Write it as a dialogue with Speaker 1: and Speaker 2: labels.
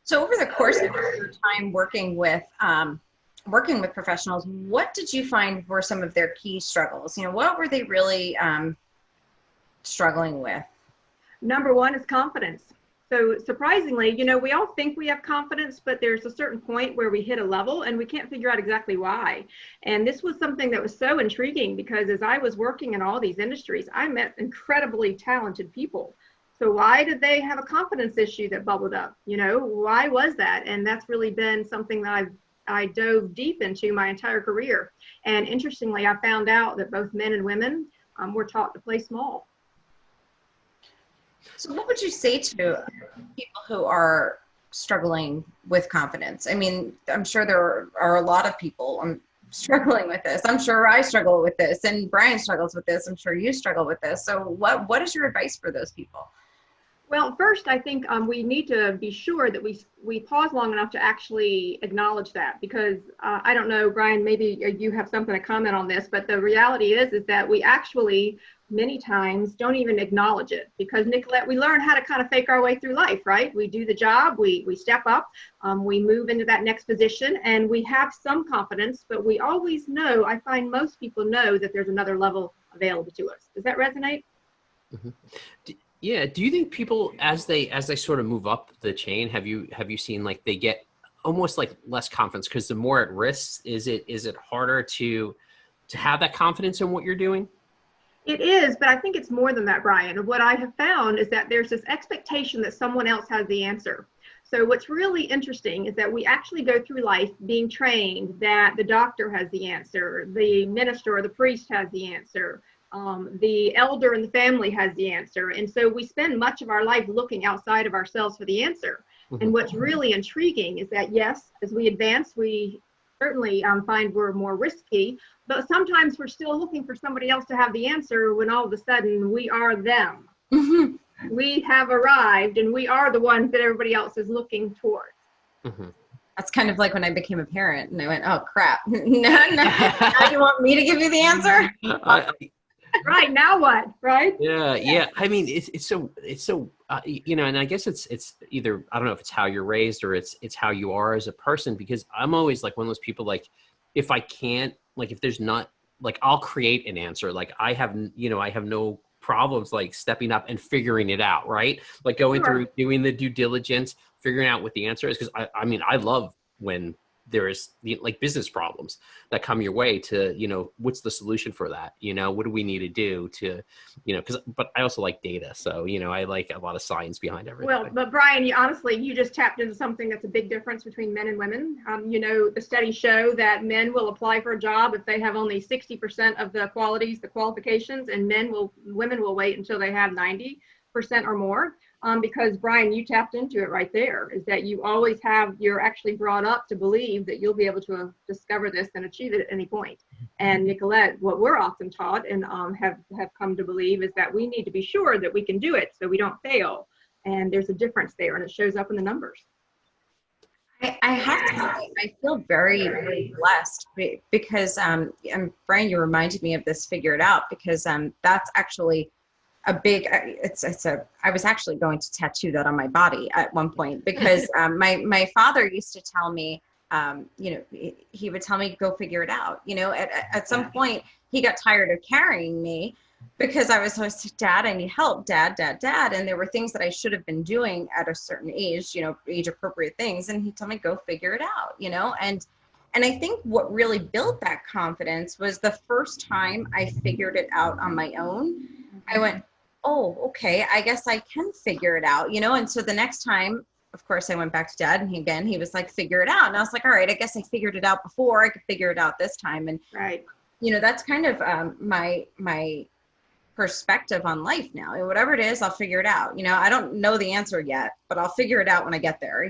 Speaker 1: So over the course of your time working with professionals, what did you find were some of their key struggles? What were they really struggling with?
Speaker 2: Number one is confidence. So surprisingly, we all think we have confidence, but there's a certain point where we hit a level and we can't figure out exactly why. And this was something that was so intriguing because as I was working in all these industries, I met incredibly talented people. So why did they have a confidence issue that bubbled up? Why was that? And that's really been something that I dove deep into my entire career. And interestingly, I found out that both men and women were taught to play small.
Speaker 1: So what would you say to people who are struggling with confidence? I mean, I'm sure there are a lot of people struggling with this. I'm sure I struggle with this, and Brian struggles with this. I'm sure you struggle with this. So what is your advice for those people?
Speaker 2: Well, first, I think we need to be sure that we pause long enough to actually acknowledge that, because I don't know, Brian, maybe you have something to comment on this, but the reality is that we actually many times don't even acknowledge it, because Nicolette, we learn how to kind of fake our way through life, right? We do the job, we step up, we move into that next position, and we have some confidence, but we always know, I find most people know that there's another level available to us. Does that resonate?
Speaker 3: Mm-hmm. Yeah. Do you think people, as they sort of move up the chain, have you seen like they get almost like less confidence because the more at risk, is it harder to have that confidence in what you're doing?
Speaker 2: It is, but I think it's more than that, Brian. What I have found is that there's this expectation that someone else has the answer. So what's really interesting is that we actually go through life being trained that the doctor has the answer, the minister or the priest has the answer, the elder in the family has the answer. And so we spend much of our life looking outside of ourselves for the answer. Mm-hmm. And what's really intriguing is that, yes, as we advance, we certainly find we're more risky, but sometimes we're still looking for somebody else to have the answer when all of a sudden we are them. Mm-hmm. We have arrived and we are the ones that everybody else is looking towards.
Speaker 1: Mm-hmm. That's kind of like when I became a parent and I went, oh crap, no, now you want me to give you the answer?
Speaker 2: Right, now what, right?
Speaker 3: Yeah. I mean, it's so and I guess it's either, I don't know if it's how you're raised or it's how you are as a person, because I'm always like one of those people, like, if I can't, like, if there's not, like, I'll create an answer. Like I have no problems, like stepping up and figuring it out, right? Like going through, doing the due diligence, figuring out what the answer is. Cause I mean, I love when there is like business problems that come your way to, what's the solution for that? What do we need to do to, but I also like data. So, I like a lot of science behind everything.
Speaker 2: Well, but Brian, you just tapped into something that's a big difference between men and women. The studies show that men will apply for a job if they have only 60% of the qualifications, and women will wait until they have 90% or more. Because Brian, you tapped into it right there, is that you're actually brought up to believe that you'll be able to discover this and achieve it at any point. And Nicolette, what we're often taught and have come to believe is that we need to be sure that we can do it so we don't fail. And there's a difference there, and it shows up in the numbers.
Speaker 1: I have to say, I feel very, very blessed because, and Brian, you reminded me of this Figure It Out, because that's actually a big, I was actually going to tattoo that on my body at one point, because my father used to tell me, he would tell me, go figure it out. At some point he got tired of carrying me because I was always, Dad, I need help, Dad. And there were things that I should have been doing at a certain age, age appropriate things. And he'd tell me, go figure it out, and I think what really built that confidence was the first time I figured it out on my own. I went, oh, okay, I guess I can figure it out, And so the next time, of course, I went back to Dad, and he was like, figure it out. And I was like, all right, I guess I figured it out before. I could figure it out this time. And,
Speaker 2: right.
Speaker 1: That's kind of my perspective on life now. Whatever it is, I'll figure it out. I don't know the answer yet, but I'll figure it out when I get there,